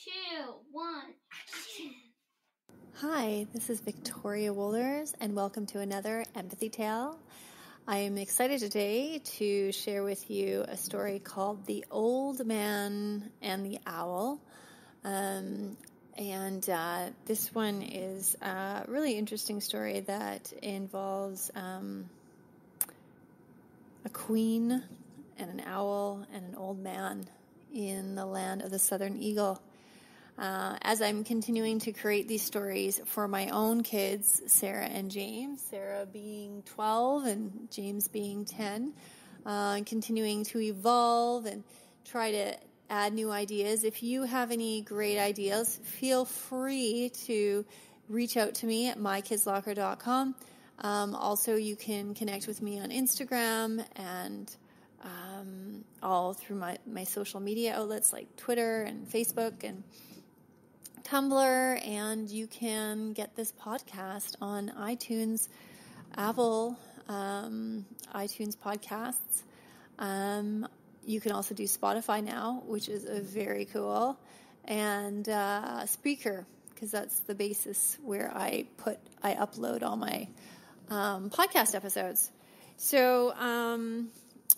2, 1, action! Hi, this is Victoria Wohlers, and welcome to another Empathy Tale. I am excited today to share with you a story called The Old Man and the Owl. This one is a really interesting story that involves a queen and an owl and an old man in the land of the Southern Eagle. As I'm continuing to create these stories for my own kids, Sarah and James, Sarah being 12 and James being 10, and continuing to evolve and try to add new ideas. If you have any great ideas, feel free to reach out to me at mykidslocker.com. Also, you can connect with me on Instagram and all through my social media outlets like Twitter and Facebook and Tumblr, and you can get this podcast on iTunes, Apple, iTunes podcasts. You can also do Spotify now, which is very cool, and Spreaker, because that's the basis where I upload all my podcast episodes. So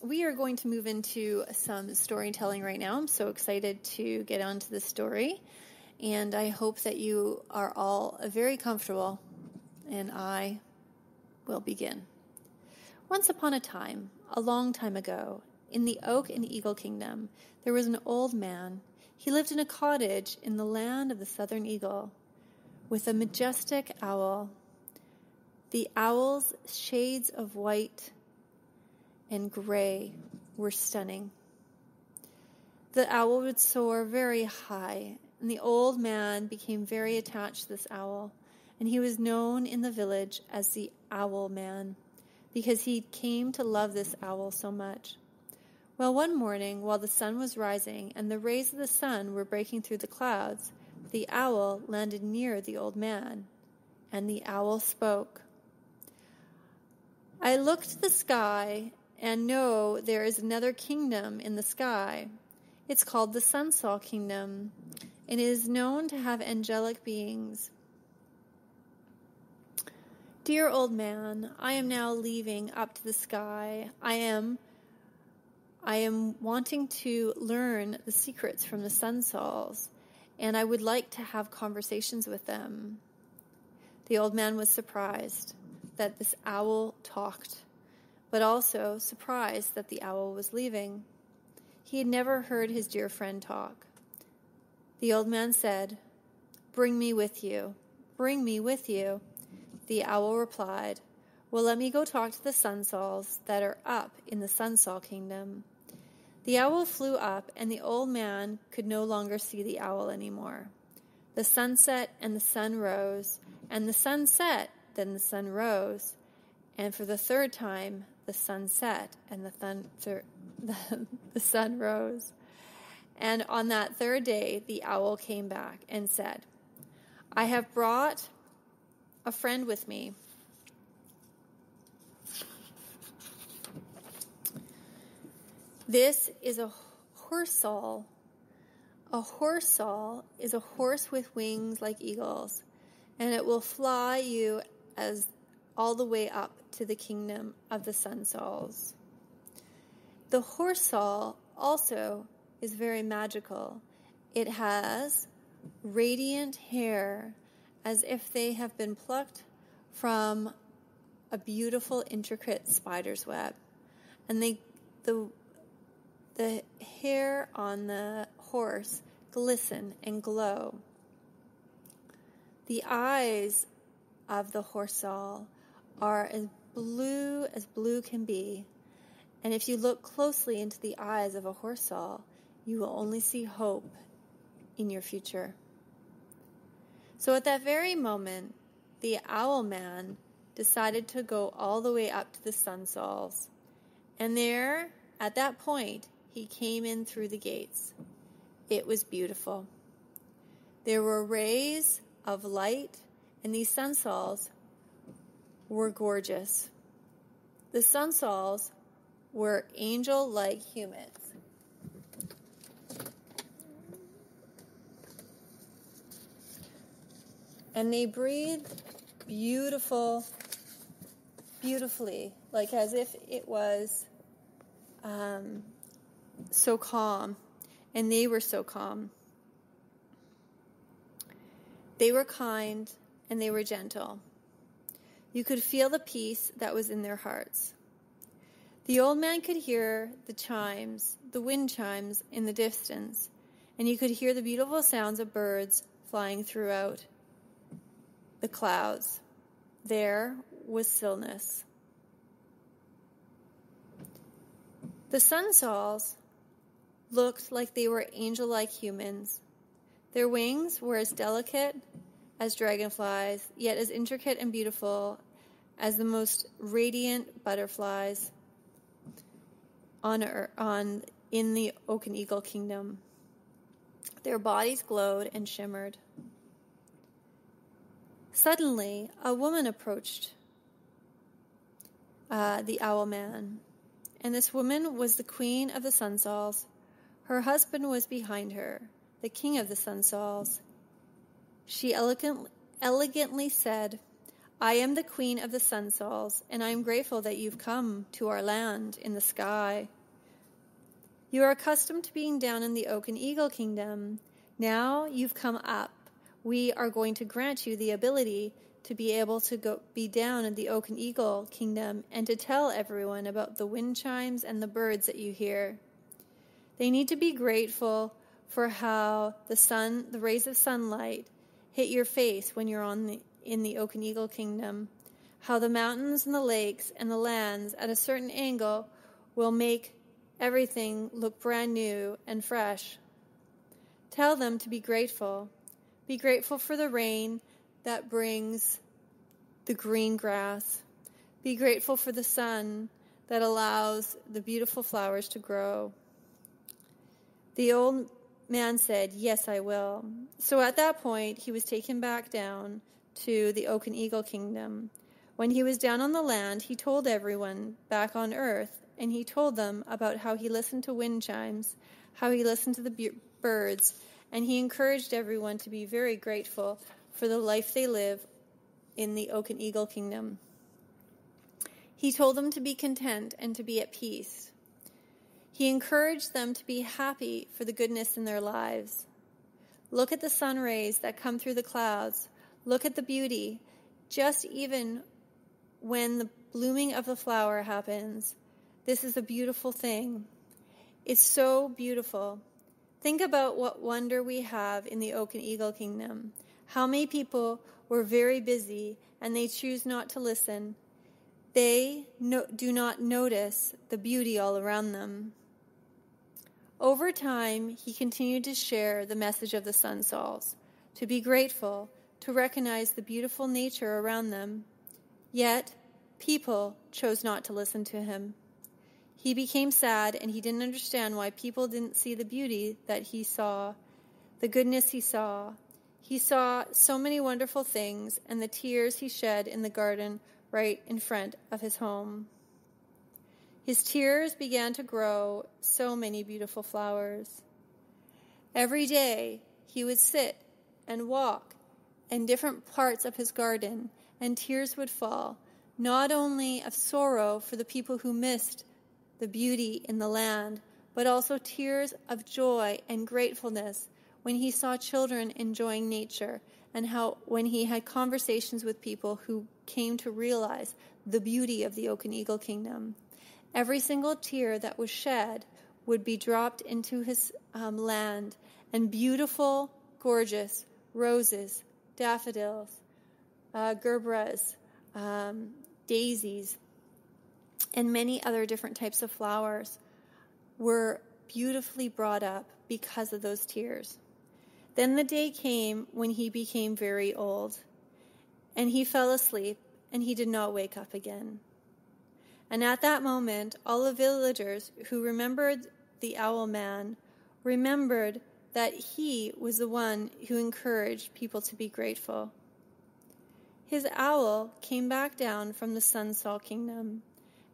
we are going to move into some storytelling right now. I'm so excited to get onto the story. And I hope that you are all very comfortable, and I will begin. Once upon a time, a long time ago, in the Oak and Eagle Kingdom, there was an old man. He lived in a cottage in the land of the Southern Eagle, with a majestic owl. The owl's shades of white and gray were stunning. The owl would soar very high, and the old man became very attached to this owl, and he was known in the village as the Owl Man, because he came to love this owl so much. Well, one morning, while the sun was rising and the rays of the sun were breaking through the clouds, the owl landed near the old man, and the owl spoke. "I look to the sky and know there is another kingdom in the sky. It's called the Sunsol Kingdom, and it is known to have angelic beings. Dear old man, I am now leaving up to the sky. I am wanting to learn the secrets from the Sunsols, and I would like to have conversations with them." The old man was surprised that this owl talked, but also surprised that the owl was leaving. He had never heard his dear friend talk. The old man said, "Bring me with you. Bring me with you." The owl replied, "Well, let me go talk to the Sunsols that are up in the Sunsol Kingdom." The owl flew up, and the old man could no longer see the owl anymore. The sun set and the sun rose, and the sun set, then the sun rose, and for the third time the sun set and the sun rose. And on that third day, the owl came back and said, "I have brought a friend with me. This is a horsol. A horsol is a horse with wings like eagles, and it will fly you as all the way up to the kingdom of the Sunsols." The horsol also is very magical. It has radiant hair as if they have been plucked from a beautiful, intricate spider's web. And the hair on the horse glisten and glow. The eyes of the horsol are as blue can be. And if you look closely into the eyes of a horsol, you will only see hope in your future. So at that very moment, the owl man decided to go all the way up to the Sunsols. And there, at that point, he came in through the gates. It was beautiful. There were rays of light, and these Sunsols were gorgeous. The Sunsols were angel-like humans. And they breathed beautifully, like as if it was so calm, and they were so calm. They were kind and they were gentle. You could feel the peace that was in their hearts. The old man could hear the chimes, the wind chimes in the distance, and he could hear the beautiful sounds of birds flying throughout the clouds. There was stillness. The Sunsols looked like they were angel-like humans. Their wings were as delicate as dragonflies, yet as intricate and beautiful as the most radiant butterflies in the Oaken Eagle Kingdom. Their bodies glowed and shimmered. Suddenly, a woman approached the Owl Man, and this woman was the queen of the Sunsols. Her husband was behind her, the king of the Sunsols. She elegantly said, "I am the queen of the Sunsols, and I am grateful that you've come to our land in the sky. You are accustomed to being down in the Oaken Eagle Kingdom. Now you've come up. We are going to grant you the ability to be able to be down in the Oaken Eagle Kingdom and to tell everyone about the wind chimes and the birds that you hear. They need to be grateful for how the rays of sunlight hit your face when you're in the Oaken Eagle Kingdom, how the mountains and the lakes and the lands at a certain angle will make everything look brand new and fresh. Tell them to be grateful. Be grateful for the rain that brings the green grass. Be grateful for the sun that allows the beautiful flowers to grow." The old man said, "Yes, I will." So at that point, he was taken back down to the Oaken Eagle Kingdom. When he was down on the land, he told everyone back on Earth, and he told them about how he listened to wind chimes, how he listened to the birds, and he encouraged everyone to be very grateful for the life they live in the Oaken Eagle Kingdom. He told them to be content and to be at peace. He encouraged them to be happy for the goodness in their lives. Look at the sun rays that come through the clouds. Look at the beauty. Just even when the blooming of the flower happens, this is a beautiful thing. It's so beautiful. Think about what wonder we have in the Oaken Eagle Kingdom. How many people were very busy and they choose not to listen. They do not notice the beauty all around them. Over time, he continued to share the message of the Sunsols, to be grateful, to recognize the beautiful nature around them. Yet, people chose not to listen to him. He became sad, and he didn't understand why people didn't see the beauty that he saw, the goodness he saw. He saw so many wonderful things, and the tears he shed in the garden right in front of his home. His tears began to grow so many beautiful flowers. Every day he would sit and walk in different parts of his garden, and tears would fall, not only of sorrow for the people who missed the beauty in the land, but also tears of joy and gratefulness when he saw children enjoying nature, and how when he had conversations with people who came to realize the beauty of the Oaken Eagle Kingdom. Every single tear that was shed would be dropped into his land, and beautiful, gorgeous roses, daffodils, gerberas, daisies, and many other different types of flowers were beautifully brought up because of those tears. Then the day came when he became very old, and he fell asleep, and he did not wake up again. And at that moment, all the villagers who remembered the Owl Man remembered that he was the one who encouraged people to be grateful. His owl came back down from the Sunsol Kingdom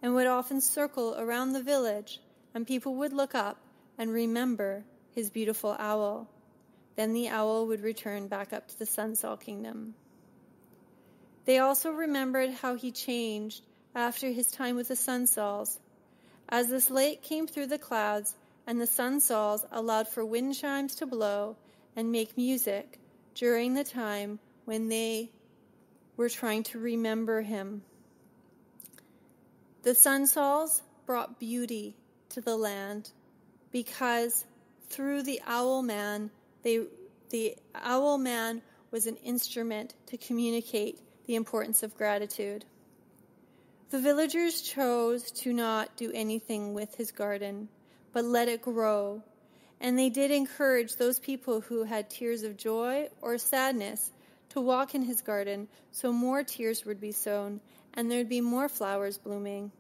and would often circle around the village, and people would look up and remember his beautiful owl. Then the owl would return back up to the Sunsol Kingdom. They also remembered how he changed after his time with the Sunsols. As this light came through the clouds and the Sunsols allowed for wind chimes to blow and make music during the time when they were trying to remember him. The Sunsols brought beauty to the land because through the Owl Man, the Owl Man was an instrument to communicate the importance of gratitude. The villagers chose to not do anything with his garden, but let it grow. And they did encourage those people who had tears of joy or sadness to walk in his garden, so more tears would be sown and there'd be more flowers blooming.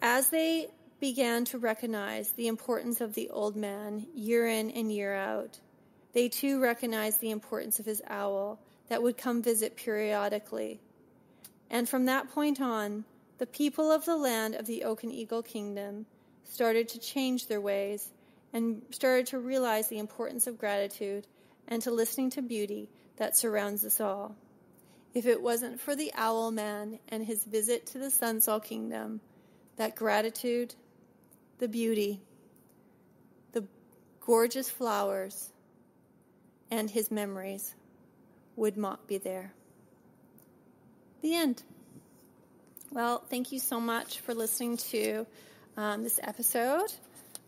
As they began to recognize the importance of the old man year in and year out, they too recognized the importance of his owl that would come visit periodically. And from that point on, the people of the land of the Oak and Eagle Kingdom started to change their ways and started to realize the importance of gratitude and to listening to beauty that surrounds us all. If it wasn't for the Owl Man and his visit to the Sunsol Kingdom, that gratitude, the beauty, the gorgeous flowers, and his memories would not be there. The end. Well, thank you so much for listening to this episode.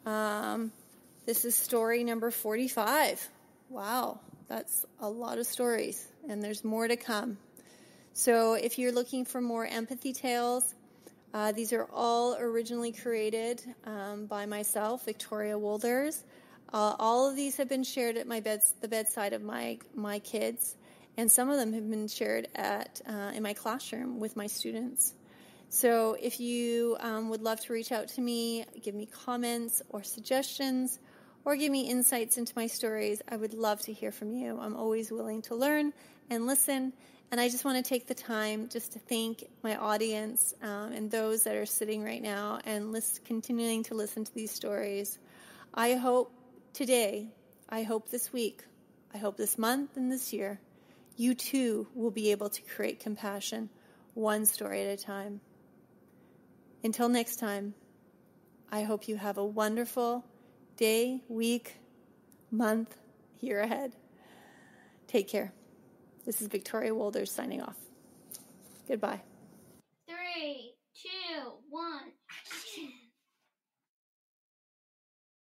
This is story number 45. Wow, that's a lot of stories, and there's more to come. So if you're looking for more empathy tales, these are all originally created by myself, Victoria Wolders. All of these have been shared at the bedside of my kids, and some of them have been shared in my classroom with my students. So if you would love to reach out to me, give me comments or suggestions, or give me insights into my stories, I would love to hear from you. I'm always willing to learn and listen. And I just want to take the time just to thank my audience and those that are sitting right now and continuing to listen to these stories. I hope today, I hope this week, I hope this month and this year, you too will be able to create compassion one story at a time. Until next time, I hope you have a wonderful day, week, month, year ahead. Take care. This is Victoria Wolders signing off. Goodbye. 3, 2, 1.